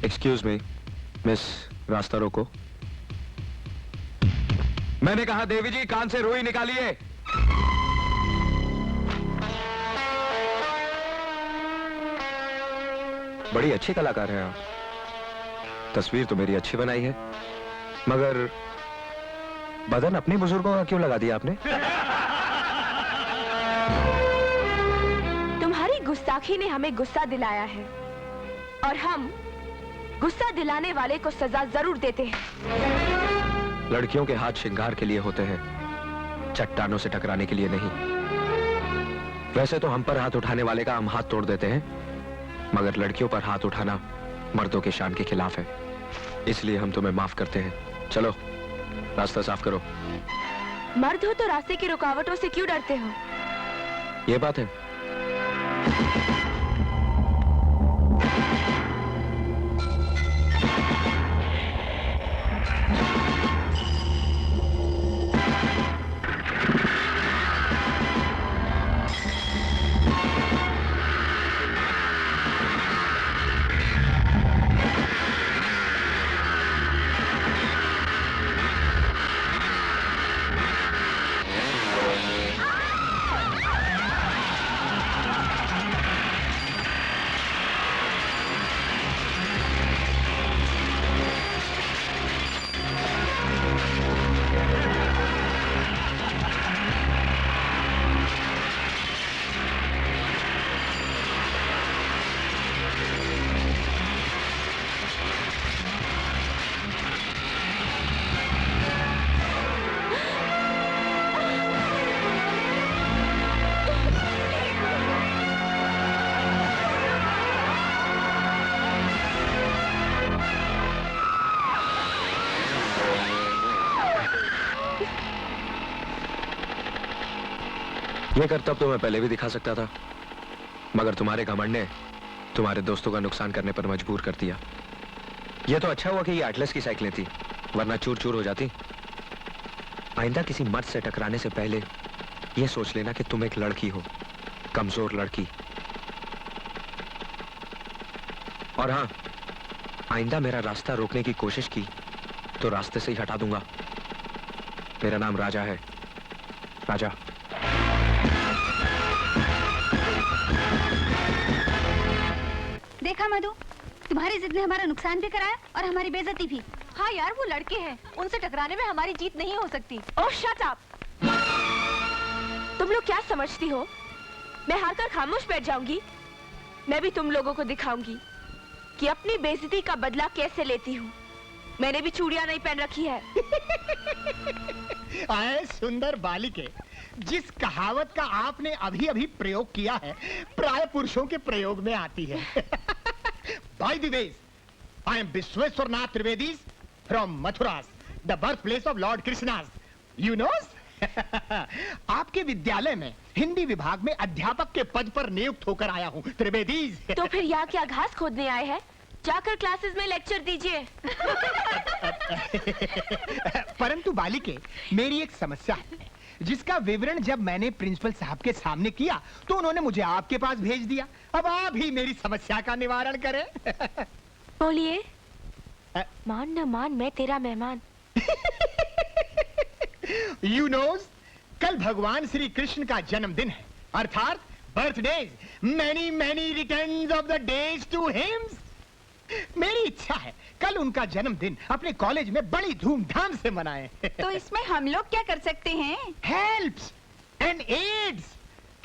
Excuse me miss, रास्ता रोको। मैंने कहा देवी जी कान से रुई निकालिए। बड़ी अच्छी कलाकार हैं आप। तस्वीर तो मेरी अच्छी बनाई है, मगर बदन अपने बुजुर्गों का क्यों लगा दिया आपने? तुम्हारी गुस्ताखी ने हमें गुस्सा दिलाया है और हम गुस्सा दिलाने वाले को सजा जरूर देते हैं। लड़कियों के हाथ श्रृंगार के लिए होते हैं, चट्टानों से टकराने के लिए नहीं। वैसे तो हम पर हाथ उठाने वाले का हम हाथ तोड़ देते हैं, मगर लड़कियों पर हाथ उठाना मर्दों के शान के खिलाफ है। इसलिए हम तुम्हें माफ करते हैं। चलो रास्ता साफ करो। मर्द हो तो रास्ते की रुकावटों से क्यों डरते हो? ये बात है। ये करतब तो मैं पहले भी दिखा सकता था, मगर तुम्हारे घमंड ने तुम्हारे दोस्तों का नुकसान करने पर मजबूर कर दिया। ये तो अच्छा हुआ कि ये एटलस की साइकिलें थी, वरना चूर चूर हो जाती। आइंदा किसी मर्द से टकराने से पहले ये सोच लेना कि तुम एक लड़की हो, कमजोर लड़की। और हाँ, आइंदा मेरा रास्ता रोकने की कोशिश की तो रास्ते से ही हटा दूंगा। मेरा नाम राजा है, राजा। देखा मधु, तुम्हारी जिद ने हमारा नुकसान भी कराया और हमारी बेइज्जती भी। हाँ यार, वो लड़के हैं, उनसे टकराने में हमारी जीत नहीं हो सकती। ओह शट अप! तुम लोग क्या समझती हो मैं हारकर खामोश बैठ जाऊंगी? मैं भी तुम लोगों को दिखाऊंगी कि अपनी बेइज्जती का बदला कैसे लेती हूँ। मैंने भी चूड़ियां नहीं पहन रखी है। आए सुंदर बालिके, जिस कहावत का आपने अभी अभी प्रयोग किया है, प्राय पुरुषों के प्रयोग में आती है। By the way, I am Vishweswarnath Trivedi from Mathura, the birthplace of Lord Krishna. You know? आपके विद्यालय में हिंदी विभाग में अध्यापक के पद पर नियुक्त होकर आया हूँ, त्रिवेदी। तो फिर यहाँ क्या घास खोदने आए हैं? जाकर क्लासेस में लेक्चर दीजिए। परंतु बालिके, मेरी एक समस्या है, जिसका विवरण जब मैंने प्रिंसिपल साहब के सामने किया तो उन्होंने मुझे आपके पास भेज दिया। अब आप ही मेरी समस्या का निवारण करें। बोलिए। मान न मान, मैं तेरा मेहमान। You knows, कल भगवान श्री कृष्ण का जन्मदिन है, अर्थात birthdays. many many returns of the days to him। मेरी इच्छा है कल उनका जन्मदिन अपने कॉलेज में बड़ी धूमधाम से मनाएं। तो इसमें हम लोग क्या कर सकते हैं? Helps and aids.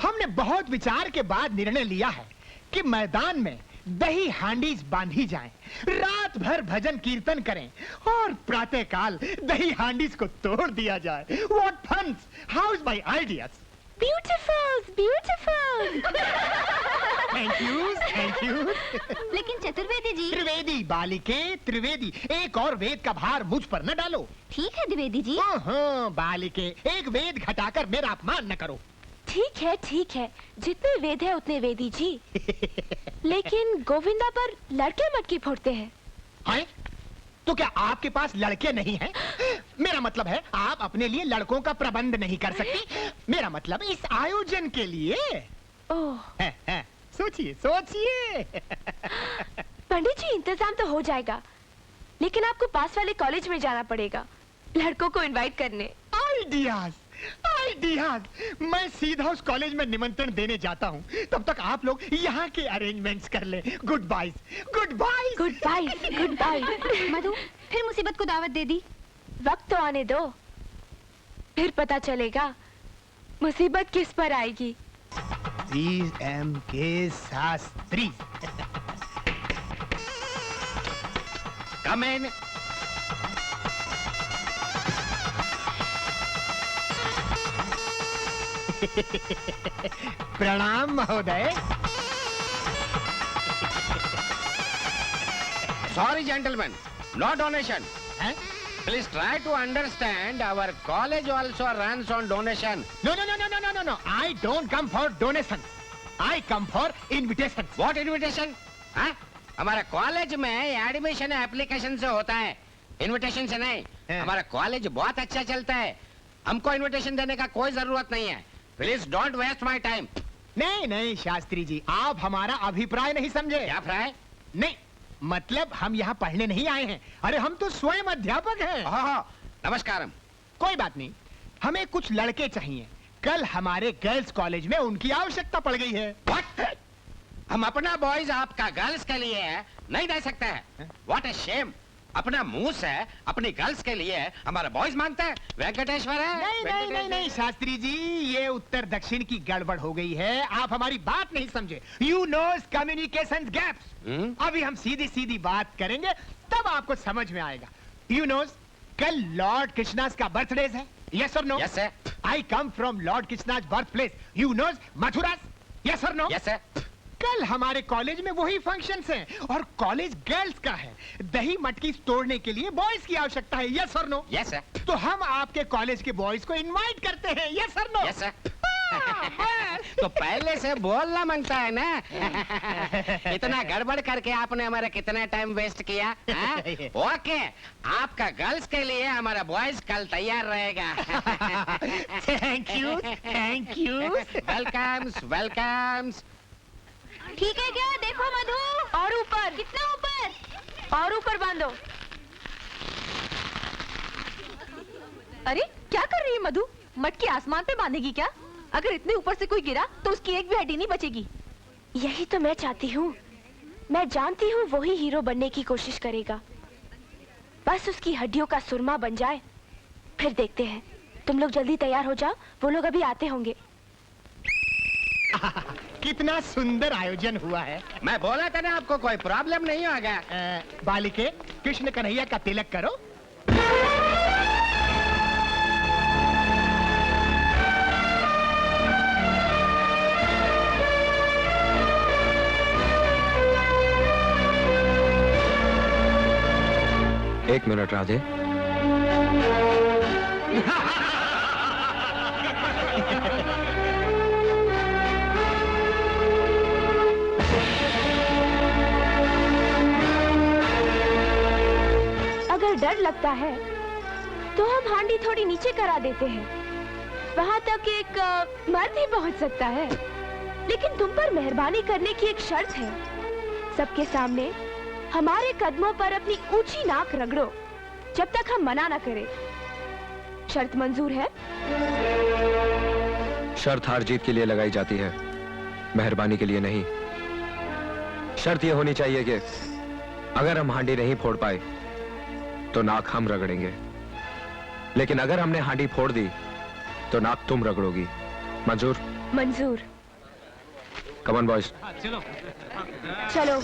हमने बहुत विचार के बाद निर्णय लिया है कि मैदान में दही हांडीज बांधी जाएं, रात भर भजन कीर्तन करें और प्रातःकाल दही हांडीज को तोड़ दिया जाए। What fun! How's my ideas? Beautiful, beautiful. Thank you, thank you. लेकिन चतुर्वेदी जी। त्रिवेदी बालिके, त्रिवेदी, एक और वेद का भार मुझ पर न डालो। ठीक है द्विवेदी जी। हाँ बालिके, एक वेद घटाकर मेरा अपमान न करो। ठीक है, जितने वेद है उतने वेदी जी। लेकिन गोविंदा पर लड़के मटकी फोड़ते हैं। हैं? तो क्या आपके पास लड़के नहीं हैं? मेरा मतलब है आप अपने लिए लड़कों का प्रबंध नहीं कर सकती। मेरा मतलब इस आयोजन के लिए। ओह, सोचिए सोचिए। पंडित जी इंतजाम तो हो जाएगा, लेकिन आपको पास वाले कॉलेज में जाना पड़ेगा लड़कों को इनवाइट करने। आइडियाज आइडियाज, मैं सीधा उस कॉलेज में निमंत्रण देने जाता हूँ, तब तक आप लोग यहाँ के अरेंजमेंट्स कर ले। Goodbye goodbye goodbye goodbye. Madhu फिर मुसीबत को दावत दे दी। वक्त तो आने दो, फिर पता चलेगा मुसीबत किस पर आएगी। के शास्त्री। Come in. प्रणाम महोदय। Sorry, gentlemen. No donation. हैं? Please try to understand. Our college also runs on donation. No, no, no, no, no, no, no, no. I don't come for donation. I come for invitation. What invitation? हाँ? हमारा college में admission application से होता है, invitation से नहीं। हाँ। हमारा कॉलेज बहुत अच्छा चलता है, हमको इनविटेशन देने का कोई जरूरत नहीं है। Please don't waste my time. नहीं नहीं शास्त्री जी, आप हमारा अभिप्राय नहीं समझे। क्या फ्राय? नहीं, मतलब हम यहाँ पढ़ने नहीं आए हैं। अरे हम तो स्वयं अध्यापक हैं। नमस्कारम। कोई बात नहीं, हमें कुछ लड़के चाहिए। कल हमारे गर्ल्स कॉलेज में उनकी आवश्यकता पड़ गई है। What? हम अपना बॉयज आपका गर्ल्स के लिए नहीं दे सकते हैं। What a shame! अपना मुंह से अपनी गर्ल्स के लिए हमारा बॉयज मांगता है। वेंकटेश्वर है। नहीं नहीं नहीं नहीं शास्त्री जी, ये उत्तर दक्षिण की गड़बड़ हो गई है। आप हमारी बात नहीं समझे। You knows communication gaps. अभी हम सीधी सीधी बात करेंगे, तब आपको समझ में आएगा। यू नोस कल लॉर्ड कृष्णास का बर्थडे है। Yes or no? Yes sir. I come from lord Krishna's birth place. You knows Mathura? Yes or no? Yes sir. कल हमारे कॉलेज में वही फंक्शंस हैं और कॉलेज गर्ल्स का है। दही मटकी तोड़ने के लिए बॉयज की आवश्यकता है। Yes or no? Yes sir. तो हम आपके कॉलेज के बॉयज को इनवाइट करते हैं। Yes or no? Yes sir. तो पहले से बोलना मांगता है ना। इतना गड़बड़ करके आपने हमारा कितना टाइम वेस्ट किया। ओके, आपका गर्ल्स के लिए हमारा बॉयज कल तैयार रहेगा। Thank you thank you. Welcomes welcomes. ठीक है क्या? देखो मधु, और ऊपर, कितना ऊपर। और ऊपर बांधो। अरे क्या कर रही है मधु? मटकी आसमान पे बांधेगी क्या? अगर इतने ऊपर से कोई गिरा तो उसकी एक भी हड्डी नहीं बचेगी। यही तो मैं चाहती हूँ। मैं जानती हूँ वो ही हीरो बनने की कोशिश करेगा। बस उसकी हड्डियों का सुरमा बन जाए, फिर देखते हैं। तुम लोग जल्दी तैयार हो जाओ, वो लोग अभी आते होंगे। कितना सुंदर आयोजन हुआ है। मैं बोला था ना आपको कोई प्रॉब्लम नहीं होगा। बालिके, कृष्ण कन्हैया का तिलक करो। एक मिनट राधे। अगर डर लगता है तो हम हांडी थोड़ी नीचे करा देते हैं। वहां तक एक मर्द ही पहुंच सकता है। लेकिन तुम पर मेहरबानी करने की एक शर्त है। सबके सामने हमारे कदमों पर अपनी ऊंची नाक रगड़ो जब तक हम मना ना करें। शर्त मंजूर है? शर्त हार जीत के लिए लगाई जाती है, मेहरबानी के लिए नहीं। शर्त यह होनी चाहिए कि अगर हम हांडी नहीं फोड़ पाए तो नाक हम रगड़ेंगे, लेकिन अगर हमने हांडी फोड़ दी तो नाक तुम रगड़ोगी। मंजूर? मंजूर। Come on boys. चलो।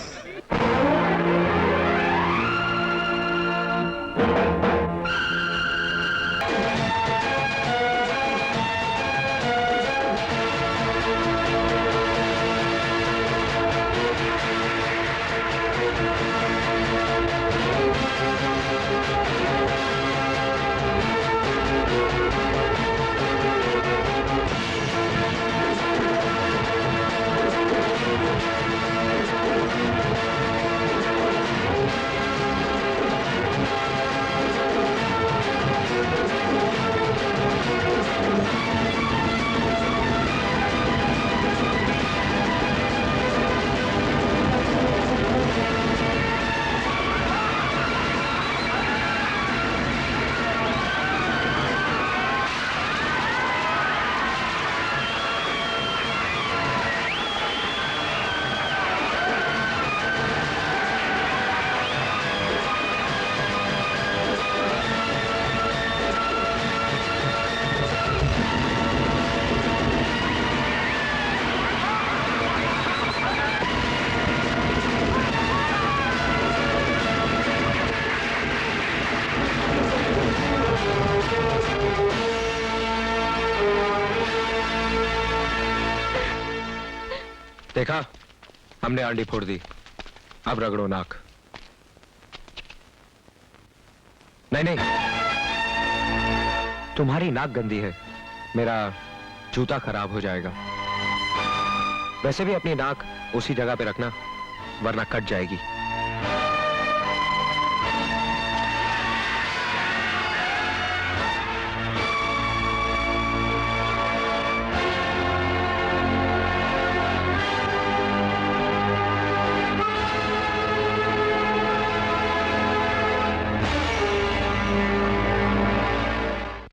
देखा, हमने आंडी फोड़ दी, अब रगड़ो नाक। नहीं नहीं, तुम्हारी नाक गंदी है, मेरा जूता खराब हो जाएगा। वैसे भी अपनी नाक उसी जगह पे रखना, वरना कट जाएगी।